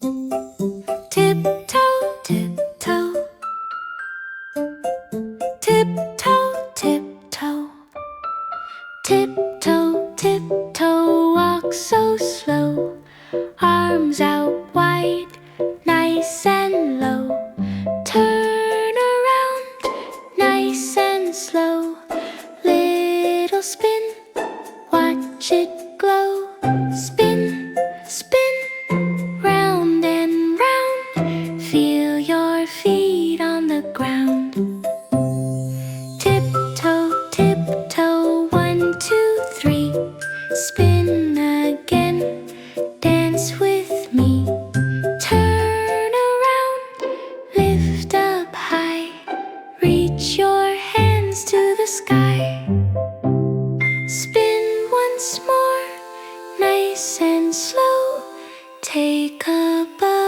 Tiptoe, tiptoe, tiptoe, tiptoe, tiptoe, tiptoe, walk so slow, arms out wide, nice and low. Turn around, nice and slow, little spin, watch it glow. Spin, spin, round and round, feel your feet on the ground. Tiptoe, tiptoe, 1, 2, 3, spin again, dance with me. Turn around, lift up high, reach your hands to the sky. Spin once more, nice and slow, take a bow.